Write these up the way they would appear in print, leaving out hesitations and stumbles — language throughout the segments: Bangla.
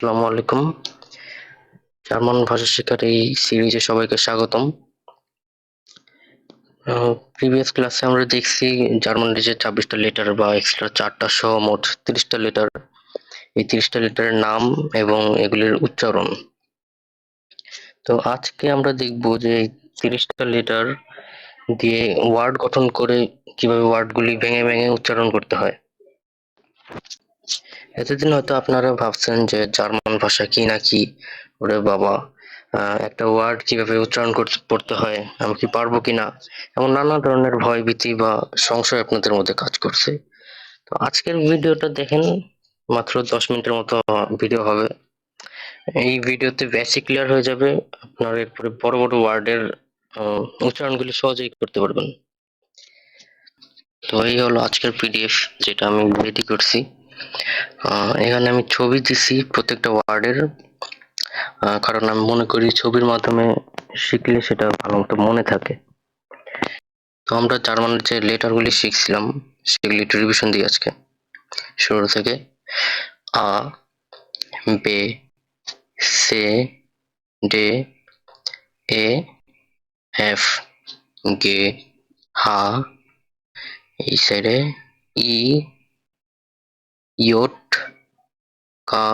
আসসালামু আলাইকুম। জার্মান ভাষা শেখার এই সিরিজে সবাইকে স্বাগতম। প্রিভিয়াস ক্লাসে আমরা দেখছি জার্মানির যে 26টা লেটার বা এক্সট্রা 4টা সহ মোট 30টা লেটার, এই 30টা লেটারের নাম এবং এগুলির উচ্চারণ। তো আজকে আমরা দেখব যে 30টা লেটার দিয়ে ওয়ার্ড গঠন করে কিভাবে ওয়ার্ডগুলি ভেঙে ভেঙে উচ্চারণ করতে হয়। এতদিন হয়তো আপনারা ভাবছেন যে জার্মান ভাষা কি না কি, ওরে বাবা, একটা ওয়ার্ড কিভাবে উচ্চারণ পড়তে হয়, আমি কি পারবো কিনা, এমন নানা ধরনের ভয় ভীতি বা সংশয় আপনাদের মধ্যে কাজ করছে। তো আজকের ভিডিওটা দেখেন, মাত্র 10 মিনিটের মতো ভিডিও হবে। এই ভিডিওতে বেসিক ক্লিয়ার হয়ে যাবে, আপনার এরপরে বড় বড় ওয়ার্ডের উচ্চারণগুলি সহজেই করতে পারবেন। তো এই হলো আজকের পিডিএফ যেটা আমি রেডি করছি। এখানে আমি ছবি দিছি প্রত্যেকটা ওয়ার্ডের, কারণ আমি মনে করি ছবির মাধ্যমে শিখলে সেটা ভালো মতো মনে থাকে। তো আমরা জার্মানের যে লেটারগুলি শিখছিলাম সেগুলি একটু রিভিশন দিই আজকে শুরু থেকে। আ, বে, সে, ডে, এ, এফ, গে, হা, এই সাইডে ই, ইয়োট, কা,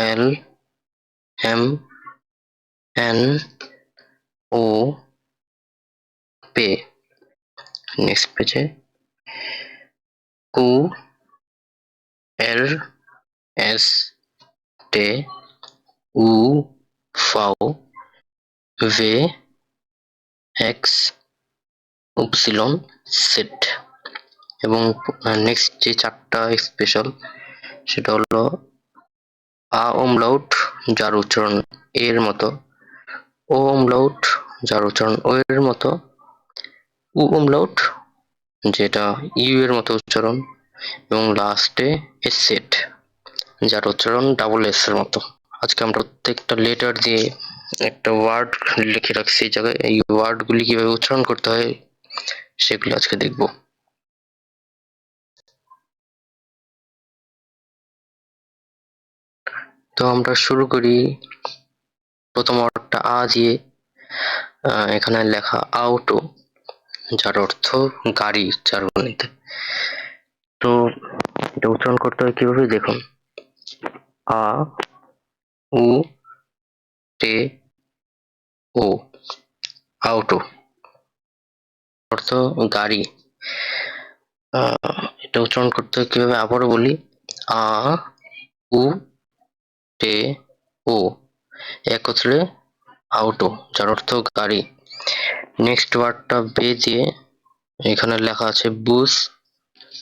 এল, এম, এন, ও, পে। নেক্সট পেজে কু, এর, এস, টে, উ, ফাও, ভে, এক্স, উপসিলন, সেট। এবং নেক্সট যে 4টা স্পেশাল সেটা হলো আ umlaut যার উচ্চারণ এর মতো, ও umlaut যার উচ্চারণ ও এর মতো, উ umlaut যেটা ইউ এর মতো উচ্চারণ, এবং লাস্টে এ সেট যার উচ্চারণ ডাবল এস এর মতো। আজকে আমরা প্রত্যেকটা লেটার দিয়ে একটা ওয়ার্ড লিখে রাখছি এই জায়গায়, এই ওয়ার্ডগুলি কিভাবে উচ্চারণ করতে হয় সেগুলো আজকে দেখব। তো আমরা শুরু করি প্রথম ওয়ার্ডটা আ দিয়ে। এখানে লেখা আউটো যার অর্থ গাড়ি জার্মানিতে। তো এটা উচ্চারণ করতে হয় কিভাবে দেখুন, আ, উ, টে, ও, আউটো অর্থ গাড়ি। এটা উচ্চারণ করতে হয় কিভাবে আবারও বলি, আ, উ, টে, ও একত্রে আউটো যার অর্থ গাড়ি। নেক্সট ওয়ার্ডটা বে দিয়ে, এখানে লেখা আছে বুস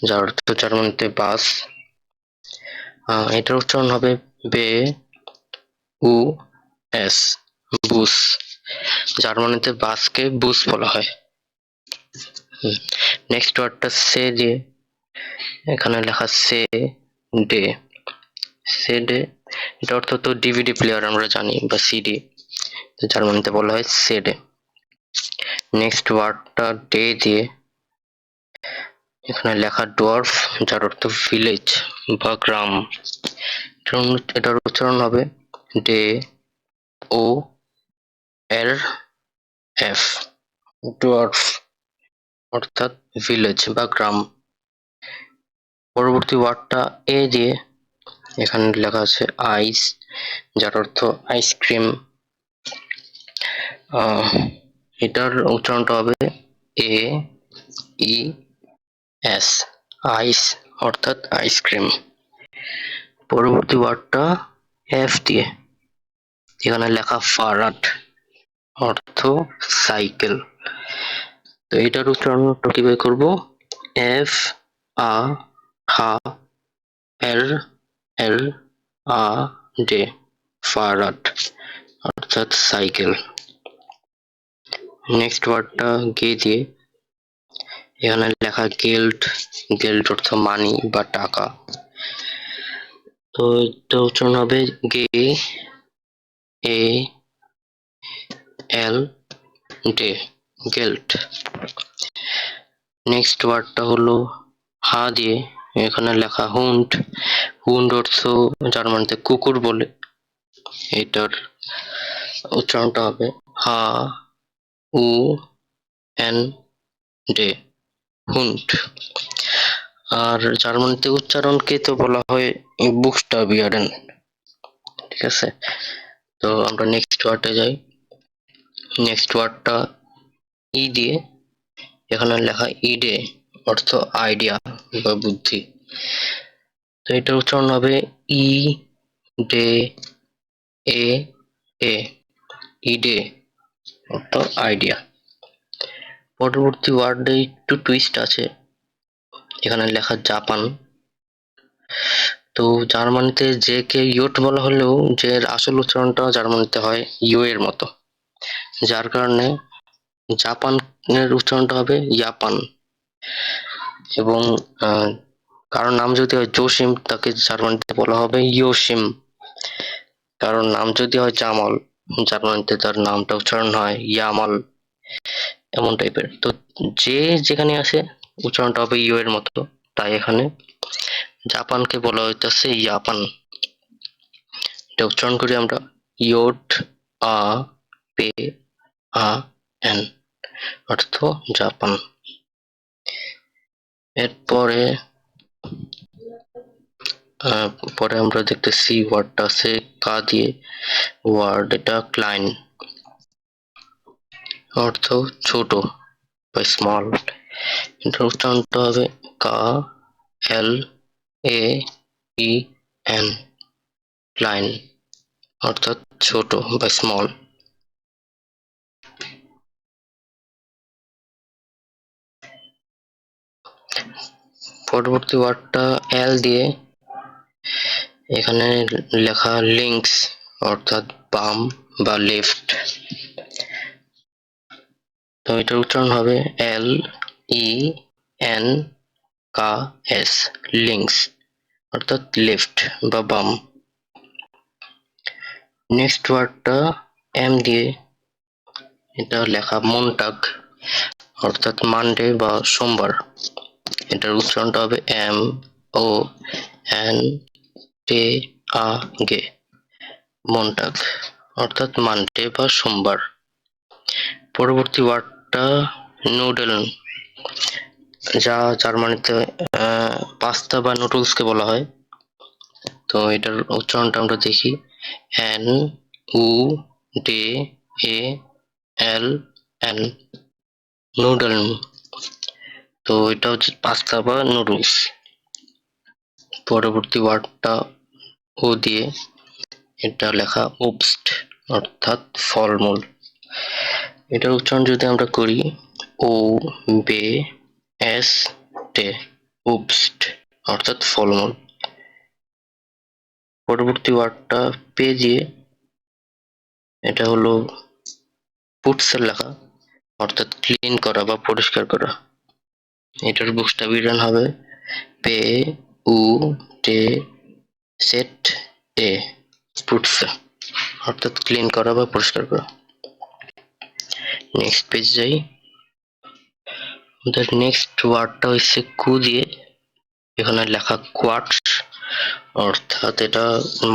যার অর্থ জার্মানিতে বাস। এটার উচ্চারণ হবে বে, উ, এস, বুস। জার্মানিতে বাসকে বুস বলা হয়। নেক্সট ওয়ার্ডটা সে দিয়ে, এখানে লেখা সে ডে, সে ডে এটা অর্থ তো ডিভিডি প্লেয়ার আমরা জানি বা সিডি, জার্মানিতে বলা হয় সে ডে। নেক্সট ওয়ার্ডটা ডে দিয়ে, এখানে লেখা ডোয়ার্ফ যার অর্থ ভিলেজ বা গ্রাম। এটার উচ্চারণ হবে ডে, ও, এর, এফ, ডোয়ার্ফ অর্থাৎ ভিলেজ বা গ্রাম। পরবর্তী ওয়ার্ডটা এ দিয়ে, এখানে লেখা আছে আইস যার অর্থ আইসক্রিম। এটার উচ্চারণটা হবে এ, ই, এস, আইস অর্থাৎ আইসক্রিম। পরবর্তী ওয়ার্ডটা এফ দিয়ে, এখানে লেখা ফারাট অর্থ সাইকেল। তো এটার উচ্চারণ কিভাবে করব, এফ, আ, হা, এর, এল, আ, ডে, ফারাট অর্থাৎ সাইকেল। নেক্সট ওয়ার্ডটা গে দিয়ে, এখানে লেখা গেল্ড, গেল্ড অর্থ মানি বা টাকা। তো এটা উচ্চারণ হবে গে, এ, এল, ডে, গেল্ড। নেক্সট ওয়ার্ডটা হলো হা দিয়ে, এখানে লেখা হুন্ড। হুন্ড অর্থ জার্মানিতে কুকুর বলে। এটার উচ্চারণটা হবে হা উ এন ডে, হুন্ড। আর জার্মানিতে উচ্চারণকে তো বলা হয় বুক্সটাবিয়ারেন। ঠিক আছে, তো আমরা নেক্সট ওয়ার্ডে যাই। নেক্সট ওয়ার্ডটা ই দিয়ে, এখানে লেখা ইডে অর্থ আইডিয়া বা বুদ্ধি। তো এটার উচ্চারণ হবে ই ডে এ এ, ইডে অর্থ আইডিয়া। পরবর্তী ওয়ার্ডে একটু টুইস্ট আছে, এখানে লেখা জাপান। তো জার্মানিতে যে কে ইয়ট বলা হলেও যে আসল উচ্চারণটা জার্মানিতে হয় ইউ এর মতো, যার কারণে জাপানের উচ্চারণটা হবে ইয়াপান। এবং কারণ নাম যদি হয় জোসিম, তাকে জার্মানিতে বলা হবে ইয়োসিম। কারণ নাম যদি হয় জামাল, জার্মানিতে তার নামটা উচ্চারণ হয় ইয়ামাল, এমন টাইপের। তো যে যেখানে আসে উচ্চারণটা হবে ইউ এর মতো, তাই এখানে জাপানকে বলা হইতেছে ইয়াপান। এটা উচ্চারণ করি আমরা ইয়োট আ পে আ এন, অর্থ জাপান। এরপরে পরে আমরা দেখতেছি ওয়ার্ডটা আছে কা দিয়ে, ওয়ার্ড এটা ক্লাইন অর্থ ছোট বা স্মল। এটার উচ্চারণটা হবে কা এল এ ই এন, ক্লাইন অর্থাৎ ছোট বা স্মল। পরবর্তী ওয়ার্ডটা এল দিয়ে, এখানে লেখা লিঙ্কস অর্থাৎ বাম বা লেফট। তো এটার উচ্চারণ হবে এল ই এন কা এস, লিঙ্কস অর্থাৎ লেফট বা বাম। নেক্সট ওয়ার্ডটা এম দিয়ে, এটা লেখা মনটাগ অর্থাৎ মানডে বা সোমবার। এটার উচ্চারণটা হবে এম ও এন টে আ গে, মনটাগ অর্থাৎ মানডে বা সোমবার। পরবর্তী ওয়ার্ডটা নুডল, যা জার্মানিতে পাস্তা বা নুডলসকে বলা হয়। তো এটার উচ্চারণটা আমরা দেখি এন উ ডে এ এল এন, নুডল। তো এটা হচ্ছে পাস্তা বা নুডলস। পরবর্তী ওয়ার্ডটা ও দিয়ে, এটা লেখা ওবস্ট অর্থাৎ ফলমূল। এটার উচ্চারণ যদি আমরা করি ও বে এস টে, ওবস্ট অর্থাৎ ফলমূল। পরবর্তী ওয়ার্ডটা পে দিয়ে, এটা হলো পুটসের লেখা অর্থাৎ ক্লিন করা বা পরিষ্কার করা। এটার বুকস্টাবিরান হবে পে উ টে সেট এ, পুটসে অর্থাৎ ক্লিন করা বা পরিষ্কার করা। নেক্সট পেজ যাই। আমাদের নেক্সট ওয়ার্ডটা হচ্ছে কু দিয়ে, এখানে লেখা কোয়ার্টস অর্থাৎ এটা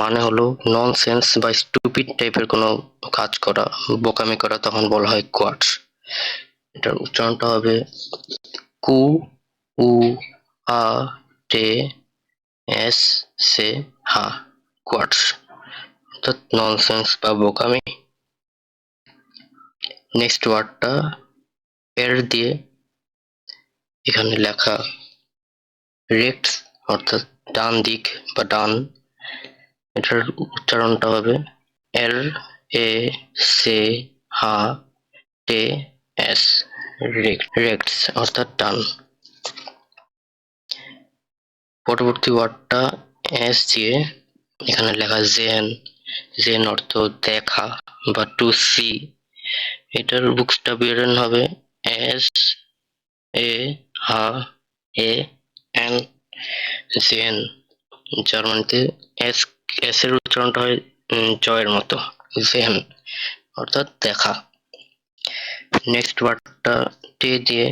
মানে হলো ননসেন্স বা স্টুপিড টাইপের কোনো কাজ করা, বোকামি করা, তখন বলা হয় কোয়ার্টস। এটার উচ্চারণটা হবে কু উ আ টে এস সে হা, কোয়ার্টস অর্থাৎ ননসেন্স বা বোকামি। নেক্সট ওয়ার্ডটা এর দিয়ে, এখানে লেখা রেক্টস অর্থাৎ ডান দিক বা ডান। এটার উচ্চারণটা হবে এর এ সে হা টে এস, রেক্টস অর্থাৎ ডান। পরবর্তী ওয়ার্ডটা এস দিয়ে, এখানে লেখা জেন, জেন অর্থ দেখা বা টু সি। এটার বুকসটা বেরোন হবে এস এ হা এ এন, জেন। জার্মানিতে এস এস এর উচ্চারণটা হয় জয়ের মতো, জেন অর্থাৎ দেখা। নেক্সট ওয়ার্ডটা টে দিয়ে,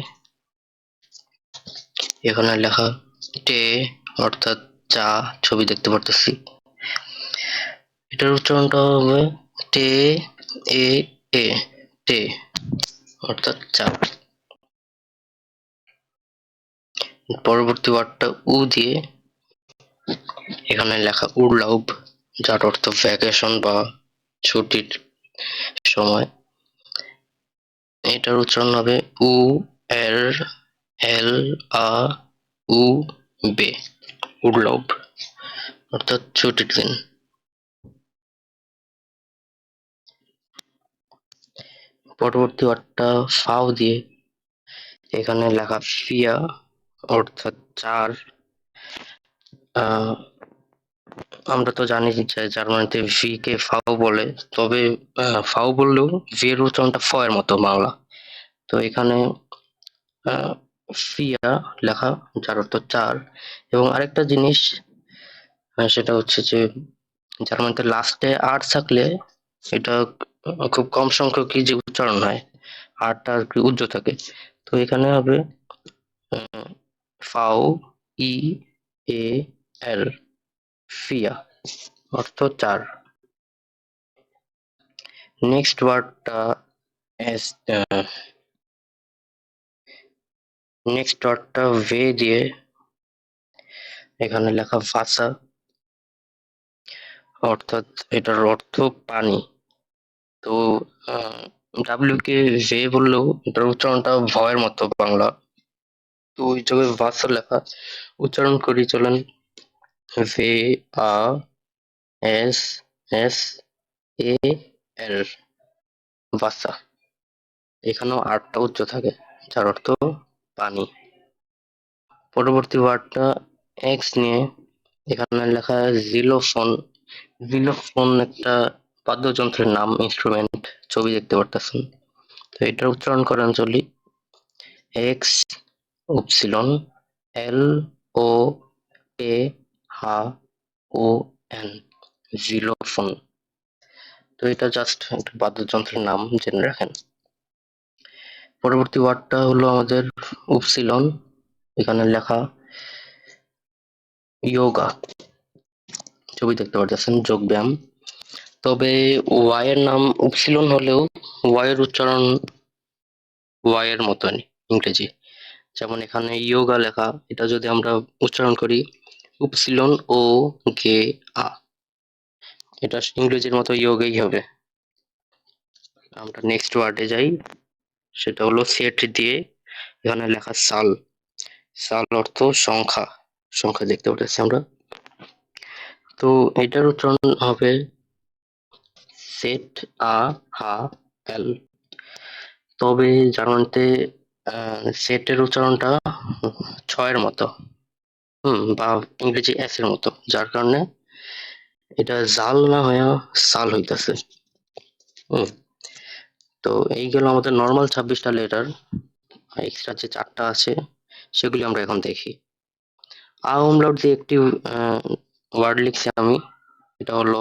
এখানে লেখা টে অর্থাৎ চা, ছবি দেখতে পারতেছি। এটার উচ্চারণটা হবে টে এ এ, টে, অর্থাৎ চা। পরবর্তী ওয়ার্ডটা উ দিয়ে, এখানে লেখা উরলাউব, যার অর্থ ভ্যাকেশন বা ছুটির সময়। এটার উচ্চারণ হবে উ এর এল আ উ বে, উরলাউব, অর্থাৎ ছুটির দিন। পরবর্তী ওয়ার্ডটা ফাও দিয়ে, এখানে লেখা ফিয়া, অর্থাৎ চার। আমরা তো জানি যে জার্মানিতে ভি কে ফাও বলে, তবে ফাও বললেও ভি এর উচ্চারণটা ফ এর মতো বাংলা। তো এখানে ফিয়া লেখা, যার অর্থ চার। এবং আরেকটা জিনিস, সেটা হচ্ছে যে জার্মানিতে লাস্টে আর থাকলে এটা খুব কম সংখ্যকই যে উচ্চারণ হয়, আরটা আর কি উজ্জ্ব থাকে। তো এখানে হবে ফাও ই এ এল, ফিয়া, অর্থ চার। নেক্সট ওয়ার্ডটা এস, নেক্সট ওয়ার্ডটা ভে দিয়ে, এখানে লেখা ভাষা, অর্থাৎ এটার অর্থ পানি। তো ডাব্লিউ কে ভে বললেও এটার উচ্চারণটা ভয়ের মতো বাংলা। তো ওই জায়গায় ভাষা লেখা, উচ্চারণ করি চলেন। ভে আ এস এস এ এল, ভাষা। এখানেও আরটা উচ্চ থাকে, যার অর্থ পানি। পরবর্তী ওয়ার্ডটা এক্স নিয়ে, এখানে লেখা জিলোফোন। জিলোফোন একটা বাদ্যযন্ত্রের নাম, ইনস্ট্রুমেন্ট, ছবি দেখতে পারতেছেন। তো এটার উচ্চারণ করেন চলি এক্স উপসিলন এল ও এ হা ও এন, জিলোফোন। তো এটা জাস্ট একটা বাদ্যযন্ত্রের নাম, জেনে রাখেন। পরবর্তী ওয়ার্ডটা হলো আমাদের উপসিলন, এখানে লেখা ইয়োগা, ছবি দেখতে পারতেছেন, যোগ ব্যায়াম। তবে ওয়াই এর নাম উপসিলন হলেও ওয়াই এর উচ্চারণ ওয়াই এর মতনই ইংরেজি। যেমন এখানে ইয়োগা লেখা, এটা যদি আমরা উচ্চারণ করি উপসিলন ও গে আ, এটা ইংরেজির মতো ইয়োগাই হবে। আমরা নেক্সট ওয়ার্ডে যাই, সেটা হলো সেট দিয়ে, এখানে লেখা সাল। সাল অর্থ সংখ্যা, সংখ্যা দেখতে পাচ্ছি আমরা। তো এটার উচ্চারণ হবে সেট আ হা এল। তবে জার্মানিতে সেটের উচ্চারণটা ছয়ের মতো, বা ইংরেজি এস এর মতো, যার কারণে এটা জাল না হয়ে সাল হইতাছে। তো এই গেল আমাদের নর্মাল 26টা লেটার। এক্সট্রা যে চারটা আছে সেগুলি আমরা এখন দেখি। আ umlaut দিয়ে একটি ওয়ার্ড লিখছি আমি, এটা হলো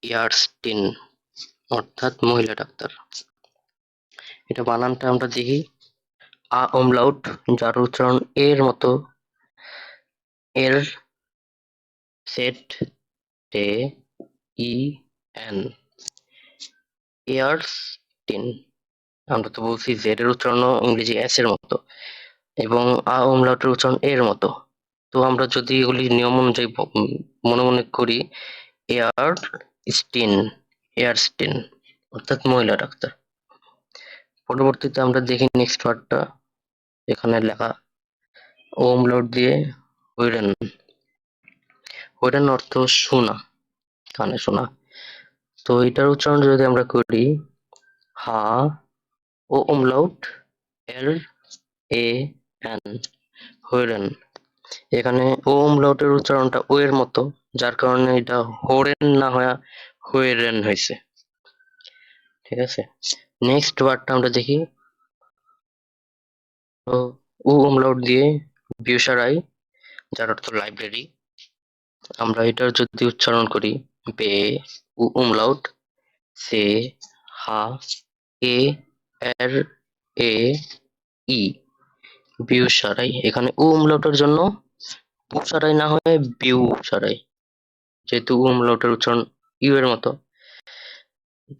ইয়ারস্টিন, অর্থাৎ মহিলা ডাক্তার। এটা বানানটা আমরা দেখি, আ umlaut, যার উচ্চারণ এর মতো, এর, সেট, টে, ই, এন, ইয়ারস্টিন। আমরা তো বলছি জেড এর উচ্চারণ ইংরেজি এস এর মতো, এবং আ umlaut এর উচ্চারণ এর মতো। তো আমরা যদি এগুলি নিয়ম অনুযায়ী মনে মনে করি, এয়ার স্টিন, এয়ারস্টিন, অর্থাৎ মহিলা ডাক্তার। পরবর্তীতে আমরা দেখি নেক্সট ওয়ার্ডটা, এখানে লেখা umlaut দিয়ে হইরেন। হইরেন অর্থ শোনা, কানে শোনা। তো এটার উচ্চারণ যদি আমরা করি হা ও umlaut এল এ এন, হইরেন। এখানে ও umlaut এর উচ্চারণটা ও এর মতো, যার কারণে এটা হোরেন না হয়ে হইরেন হয়েছে। ঠিক আছে, নেক্সট ওয়ার্ডটা আমরা দেখি। তো উ umlaut দিয়ে বিউসারাই, যার অর্থ লাইব্রেরি। আমরা এটার যদি উচ্চারণ করি বে, উ umlaut সে, হা, এ, এর, এ, ই, বিউসারাই। এখানে উ umlaut এর জন্য উপসারাই না হয়ে বিউ সারাই, যেহেতু umlaut এর উচ্চারণ ইউ এর মতো,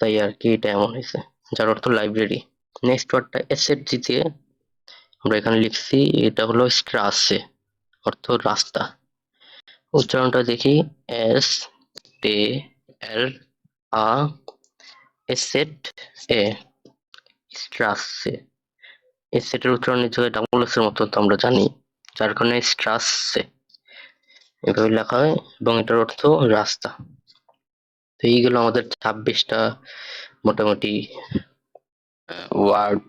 তাই আর কি এটা এমন হয়েছে, যার অর্থ লাইব্রেরি। নেক্সট ওয়ার্ডটা এসেট দিয়ে আমরা এখানে লিখছি, এটা হলো স্ট্রাসে, অর্থ রাস্তা। উচ্চারণটা দেখি, এস টি এল আ এসেট এ, স্ট্রাসে। এসেটের উচ্চারণ নিচে হয় ডাবল এস এর মতো, তো আমরা জানি, যার কারণে স্ট্রাসে এভাবে লেখা হয়, এবং এটার অর্থ রাস্তা। তো এইগুলো আমাদের 26টা মোটামুটি ওয়ার্ড।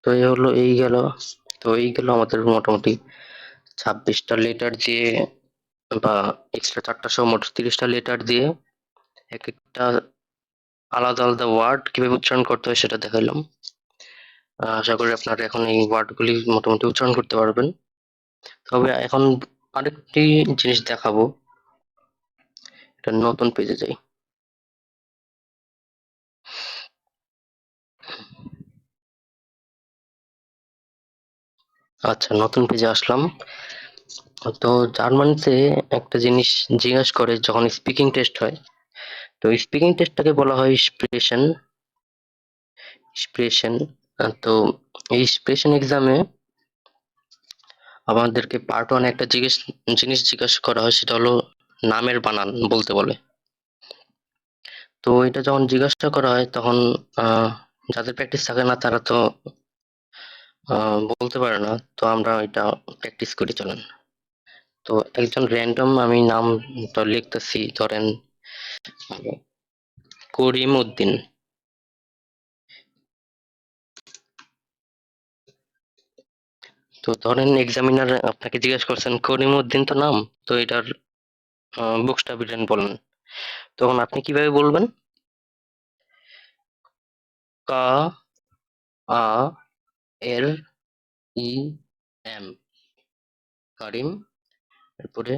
তো এই হলো, এই গেল, তো এই গেল আমাদের মোটামুটি 26টা লেটার দিয়ে, বা এক্সট্রা 4টা সহ মোট 30টা লেটার দিয়ে এক একটা আলাদা আলাদা ওয়ার্ড কিভাবে উচ্চারণ করতে হয় সেটা দেখাইলাম। আশা করি আপনারা এখন এই ওয়ার্ডগুলি মোটামুটি উচ্চারণ করতে পারবেন। তবে এখন আরেকটি জিনিস দেখাবো, এটা নতুন পেজে যাই। আচ্ছা, নতুন পেজে আসলাম। তো জার্মানিতে একটা জিনিস জিজ্ঞেস করে যখন স্পিকিং টেস্ট হয়, তো স্পিকিং টেস্টটাকে বলা হয় স্প্রেশন। স্প্রেশন তো এই স্প্রেশন এক্সামে আমাদেরকে পার্ট ওয়ানে একটা জিনিস জিজ্ঞাসা করা হয়, সেটা হলো নামের বানান বলতে বলে। তো এটা যখন জিজ্ঞাসা করা হয় তখন যাদের প্র্যাকটিস থাকে না তারা তো বলতে পারে না, তো আমরা এটা প্র্যাকটিস করি, চলেন। তো একজন র্যান্ডম আমি নামটা লিখতেছি, ধরেন করিম উদ্দিন। তো ধরেন এক্সামিনার আপনাকে জিজ্ঞাসা করছেন করিম উদ্দিন তো নাম, তো এটার বুকসটা বিটেন বলেন, তখন আপনি কিভাবে বলবেন? কা আ এর ই এম, কারিম। এরপরে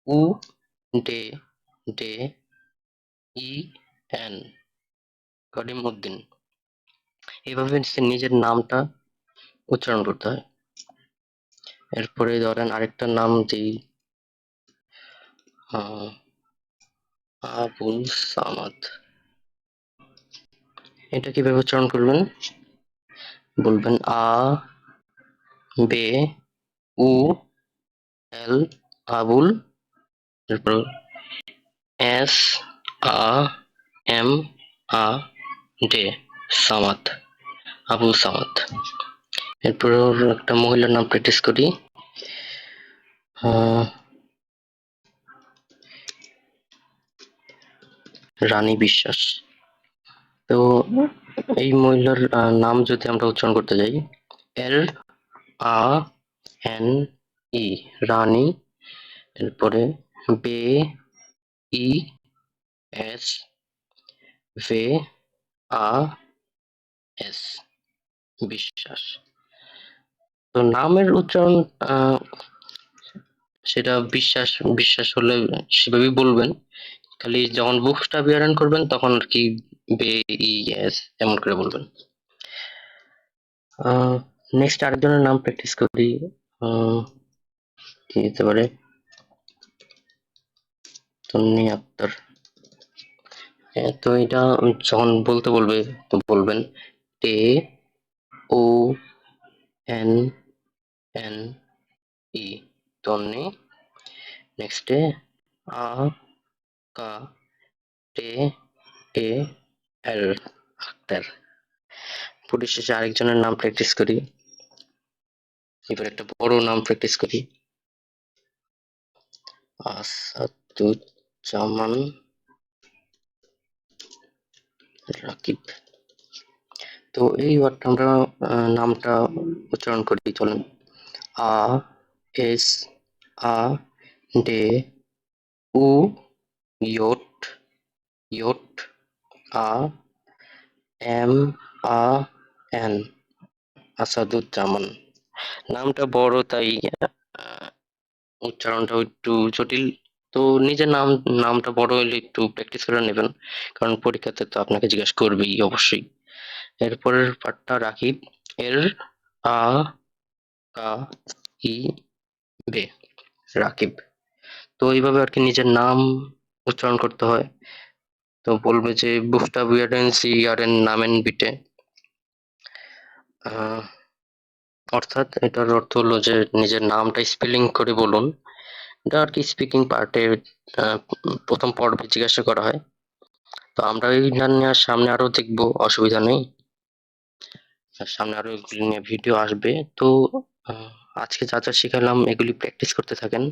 উ ডে ডে ই এন, করিম উদ্দিন। এইভাবে নিজের নামটা উচ্চারণ করতে হয়। এরপরে ধরেন আরেকটা নাম দিই, আবুল সামাদ। এটা কিভাবে উচ্চারণ করবেন? বলবেন আ বে উ এল, আবুল, এরপর S a M a day, Samad, Abul Samad. এরপর একটা মহিলার নাম প্র্যাকটিস করি, রানী বিশ্বাস। তো এই মহিলার নাম যদি আমরা উচ্চারণ করতে যাই, এল আ এন ই, রানী, এরপরে বে ই এস, ভে আ এস, বিশ্বাস। তো নামের উচ্চারণ সেটা বিশ্বাস, বিশ্বাস হলে সেভাবেই বলবেন, খালি যখন বুকসটা বিয়ারণ করবেন তখন আর কি বে ই এস এমন করে বলবেন। নেক্সট আরেকজনের নাম প্র্যাকটিস করি, কি হতে পারে, তন্নি আক্তার। তো এটা যখন বলতে বলবে তো বলবেন তে ও এন এন ই, তন্নি। নেক্সটে আ কা টে এ এল, আক্তার। পরিশেষে আরেকজনের নাম প্র্যাকটিস করি, এবার একটা বড় নাম প্র্যাকটিস করি, আসাদুজ্জামান রাকিব। তো এই ওয়ার্ডটা আমরা নামটা উচ্চারণ করি, চলেন। A S A D U Z Z A M A N, Asaduzzaman. নামটা বড় তাই উচ্চারণটা একটু জটিল। তো নিজের নামটা বড় হলে একটু প্র্যাকটিস করে নেবেন, কারণ পরীক্ষাতে তো আপনাকে জিজ্ঞেস করবেই অবশ্যই। এরপরের পার্টটা রাকিব, এর আ কা ই বে, রাকিব। তো এইভাবে আর কি নিজের নাম উচ্চারণ করতে হয়। তো বলবে যে বুফটাবুইয়ারেন সি ইয়ারেন নামেন বিটে। আহ, অর্থাৎ এটার অর্থ হলো যে নিজের নামটা স্পেলিং করে বলুন। এটা আর কি স্পিকিং পার্টে প্রথম পর্বে জিজ্ঞাসা করা হয়। তো আমরা এই গান নিয়ে সামনে আরো দেখবো, অসুবিধা নেই। আর সামনে আরো এগুলি নিয়ে ভিডিও আসবে। তো আহ, আজকে যা যা শিখালাম এগুলি প্র্যাকটিস করতে থাকেন।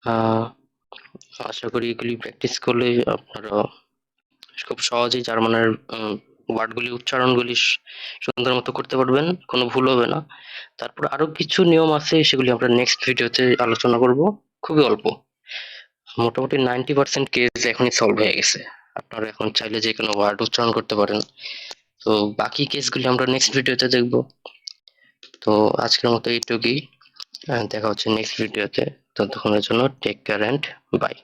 আহ, আশা করি এগুলি প্র্যাকটিস করলে আপনারা খুব সহজেই জার্মানের ওয়ার্ডগুলি উচ্চারণগুলি সুন্দর মতো করতে পারবেন, কোনো ভুল হবে না। তারপর আরো কিছু নিয়ম আছে, সেগুলি আমরা নেক্সট ভিডিওতে আলোচনা করব। খুবই অল্প, মোটামুটি 90% কেস এখনই সলভ হয়ে গেছে। আপনারা এখন চাইলে যে কোনো ওয়ার্ড উচ্চারণ করতে পারেন। তো বাকি কেসগুলি আমরা নেক্সট ভিডিওতে দেখব। তো আজকের মতো এইটুকুই। দেখা হচ্ছে নেক্সট ভিডিওতে। ততক্ষণের জন্য টেক কেয়ার এন্ড বাই।